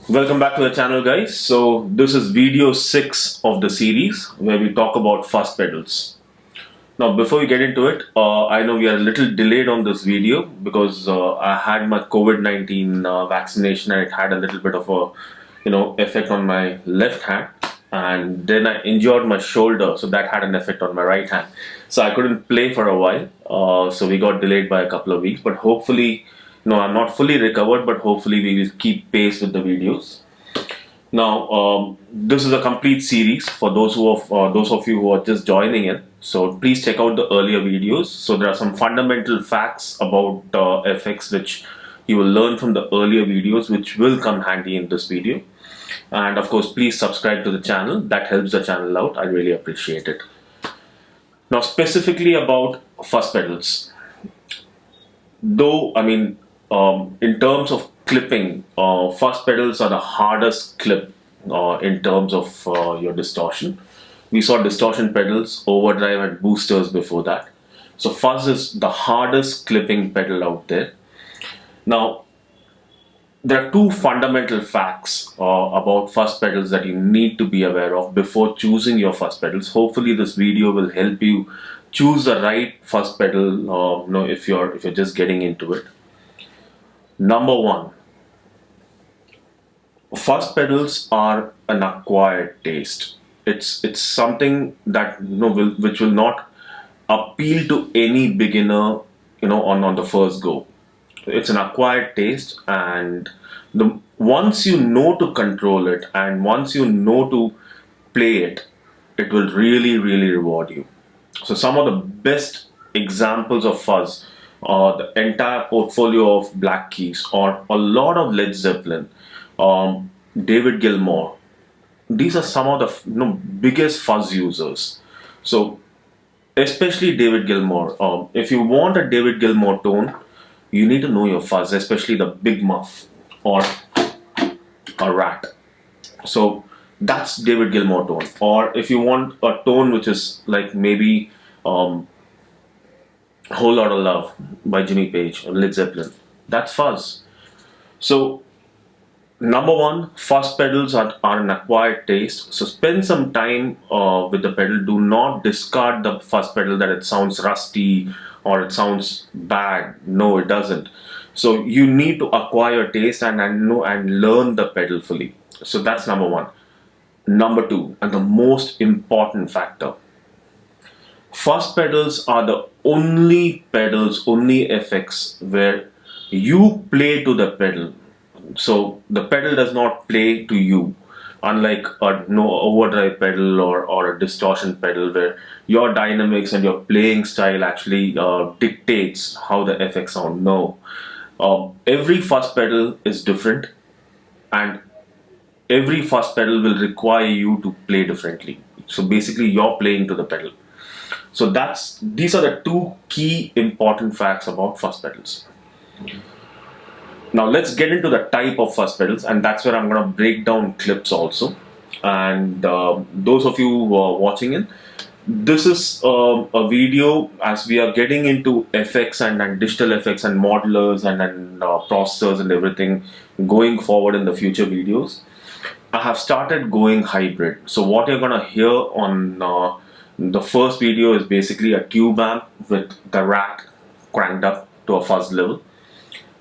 Welcome back to the channel, guys. So this is video 6 of the series where we talk about fuzz pedals. Now before we get into it, I know we are a little delayed on this video because I had my COVID-19 vaccination and it had a little bit of a effect on my left hand, and then I injured my shoulder, so that had an effect on my right hand. So I couldn't play for a while, so we got delayed by a couple of weeks, but hopefully, no, I'm not fully recovered, but hopefully we will keep pace with the videos. Now, this is a complete series for those of you who are just joining in. So please check out the earlier videos. So there are some fundamental facts about FX which you will learn from the earlier videos, which will come handy in this video. And of course, please subscribe to the channel. That helps the channel out. I really appreciate it. Now, specifically about fuzz pedals. Though, in terms of clipping, fuzz pedals are the hardest clip in terms of your distortion. We saw distortion pedals, overdrive and boosters before that. So fuzz is the hardest clipping pedal out there. Now, there are two fundamental facts about fuzz pedals that you need to be aware of before choosing your fuzz pedals. Hopefully this video will help you choose the right fuzz pedal if you're just getting into it. Number one, fuzz pedals are an acquired taste. It's something that which will not appeal to any beginner on the first go. It's an acquired taste, and once you know to control it and once you know to play it, it will really reward you. So some of the best examples of fuzz, the entire portfolio of Black Keys, or a lot of Led Zeppelin, David Gilmour. These are some of the biggest fuzz users. So especially David Gilmour. If you want a David Gilmour tone, you need to know your fuzz, especially the big muff or a rat. So that's David Gilmour tone. Or if you want a tone which is like maybe Whole Lot of Love by Jimmy Page or Led Zeppelin, that's fuzz. So number one, fuzz pedals are an acquired taste. So spend some time with the pedal. Do not discard the fuzz pedal that it sounds rusty or it sounds bad. No, it doesn't. So you need to acquire taste and learn the pedal fully. So that's number one. Number two, and the most important factor, fuzz pedals are the only effects where you play to the pedal. So the pedal does not play to you, unlike a overdrive pedal or a distortion pedal where your dynamics and your playing style actually dictates how the effects sound. No, every fuzz pedal is different, and every fuzz pedal will require you to play differently. So basically, you're playing to the pedal. So these are the two key important facts about fuzz pedals. Now let's get into the type of fuzz pedals, and that's where I'm going to break down clips also. And those of you who are watching in, this is a video as we are getting into FX and digital effects and modelers and processors and everything going forward in the future videos. I have started going hybrid. So what you're gonna hear on the first video is basically a tube amp with the rack cranked up to a fuzz level.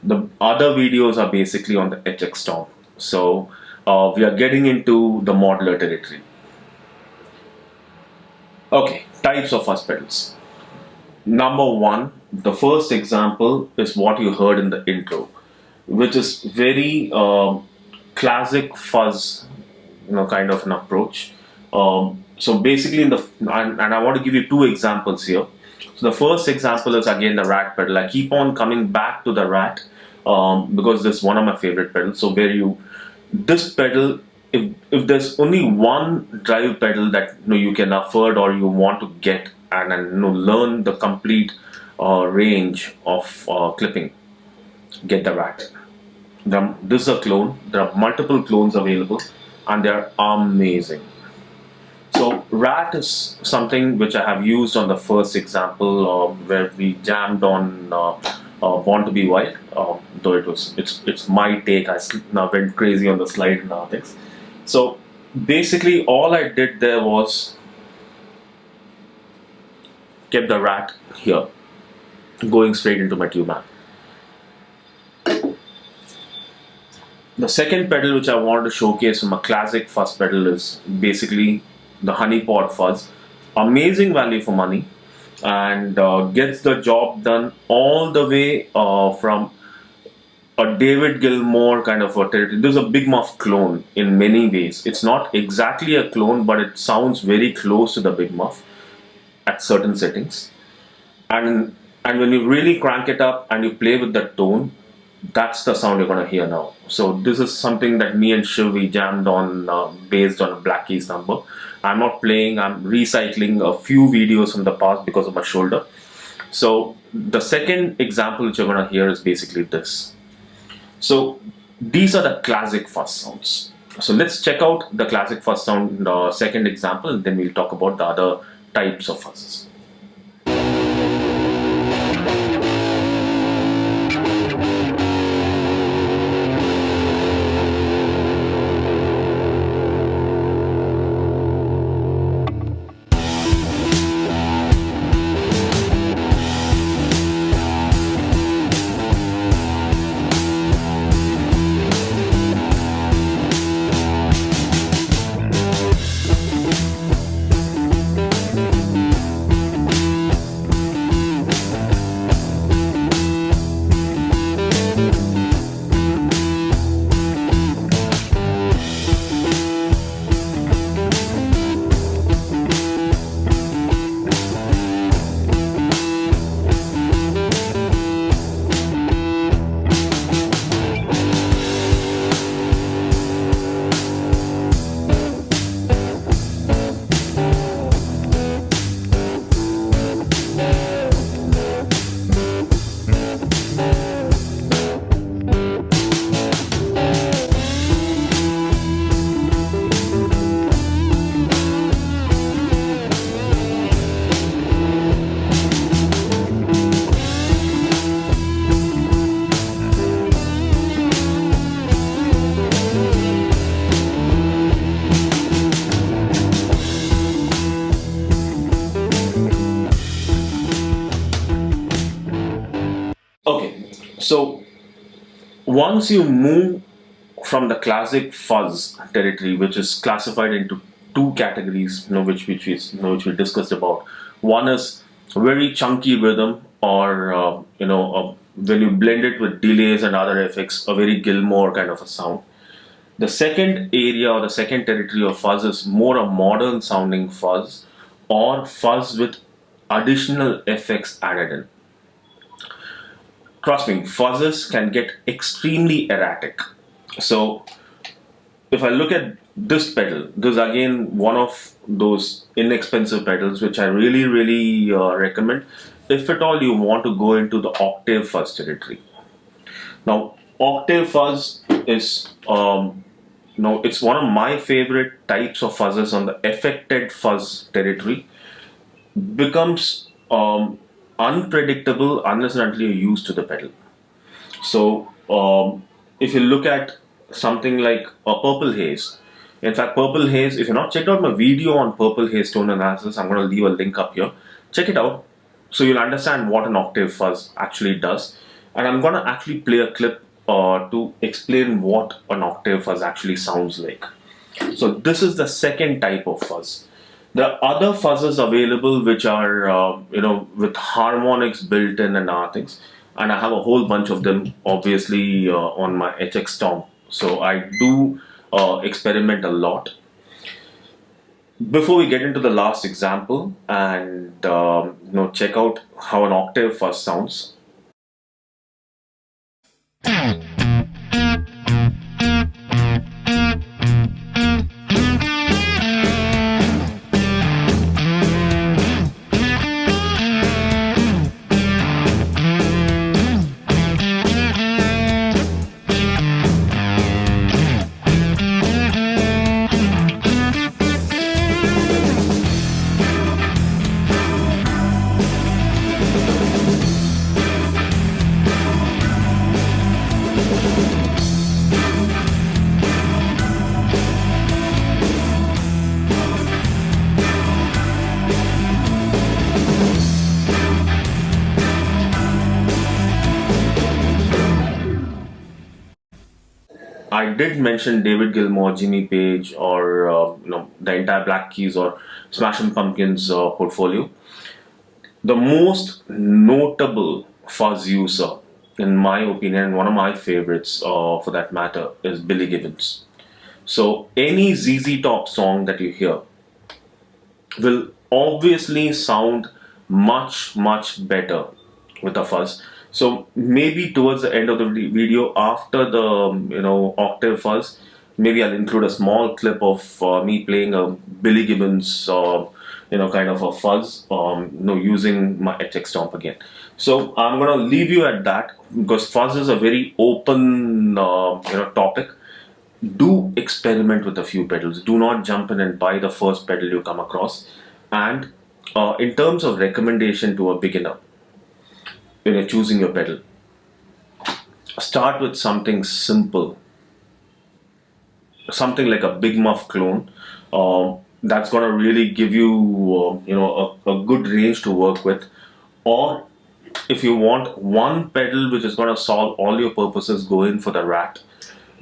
The other videos are basically on the HX Stomp. So we are getting into the modeler territory. Okay, types of fuzz pedals. Number one, the first example is what you heard in the intro, which is very classic fuzz, kind of an approach. So basically, and I want to give you two examples here. So the first example is again the rat pedal. I keep on coming back to the rat because this is one of my favorite pedals. So this pedal, if there's only one drive pedal that you can afford or you want to get and learn the complete range of clipping, get the rat. This is a clone. There are multiple clones available, and they're amazing. So rat is something which I have used on the first example where we jammed on Born to Be Wild. Though it's my take. I now went crazy on the slide and other things. So basically, all I did there was kept the rat here, going straight into my tube amp. The second pedal which I wanted to showcase from a classic fuzz pedal is basically the Honeypot Fuzz. Amazing value for money, and gets the job done all the way from a David Gilmour kind of a territory. There's a Big Muff clone in many ways. It's not exactly a clone, but it sounds very close to the Big Muff at certain settings. And when you really crank it up and you play with the tone, that's the sound you're going to hear now. So this is something that me and Shiv we jammed on based on a Black Keys number. I'm not playing, I'm recycling a few videos from the past because of my shoulder. So the second example which you're going to hear is basically this. So these are the classic fuzz sounds. So let's check out the classic fuzz sound second example, and then we'll talk about the other types of fuzzes. Okay, so once you move from the classic fuzz territory, which is classified into two categories, which we discussed about. One is very chunky rhythm, or when you blend it with delays and other effects, a very Gilmour kind of a sound. The second area or the second territory of fuzz is more a modern sounding fuzz, or fuzz with additional effects added in. Trust me, fuzzes can get extremely erratic. So if I look at this pedal, this is again one of those inexpensive pedals which I really, really recommend if at all you want to go into the octave fuzz territory. Now, octave fuzz is, it's one of my favorite types of fuzzes on the affected fuzz territory. Becomes unpredictable unless and until you're used to the pedal. So, if you look at something like a Purple Haze, in fact, Purple Haze, if you're not checked out my video on Purple Haze tone analysis, I'm going to leave a link up here. Check it out so you'll understand what an octave fuzz actually does. And I'm going to actually play a clip to explain what an octave fuzz actually sounds like. So this is the second type of fuzz. There are other fuzzes available which are, with harmonics built in and other things. And I have a whole bunch of them, obviously, on my HX Stomp. So I do experiment a lot. Before we get into the last example and check out how an octave fuzz sounds. I did mention David Gilmour, Jimmy Page, or the entire Black Keys or Smashing Pumpkins portfolio. The most notable fuzz user, in my opinion, one of my favorites for that matter, is Billy Gibbons. So any ZZ Top song that you hear will obviously sound much, much better with a fuzz. So maybe towards the end of the video, after the octave fuzz, maybe I'll include a small clip of me playing a Billy Gibbons kind of a fuzz, using my HX Stomp again. So I'm gonna leave you at that because fuzz is a very open topic. Do experiment with a few pedals. Do not jump in and buy the first pedal you come across. And in terms of recommendation to a beginner, when you're choosing your pedal, start with something simple, something like a Big Muff clone. That's going to really give you, a good range to work with. Or if you want one pedal which is going to solve all your purposes, go in for the Rat.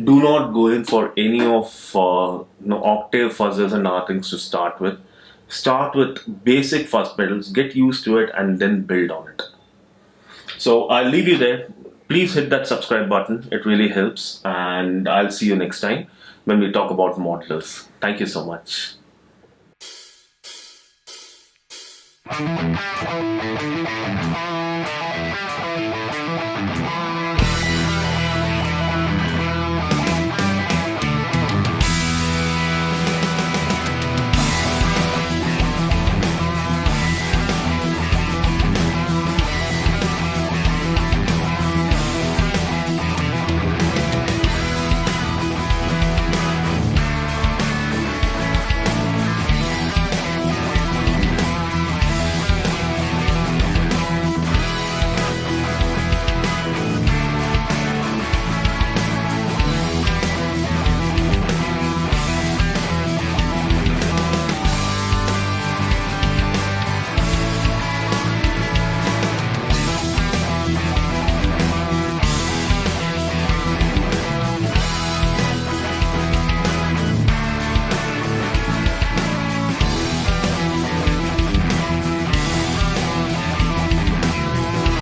Do not go in for any of octave fuzzes and other things to start with. Start with basic fuzz pedals, get used to it, and then build on it. So I'll leave you there. Please hit that subscribe button. It really helps. And I'll see you next time when we talk about modelers. Thank you so much.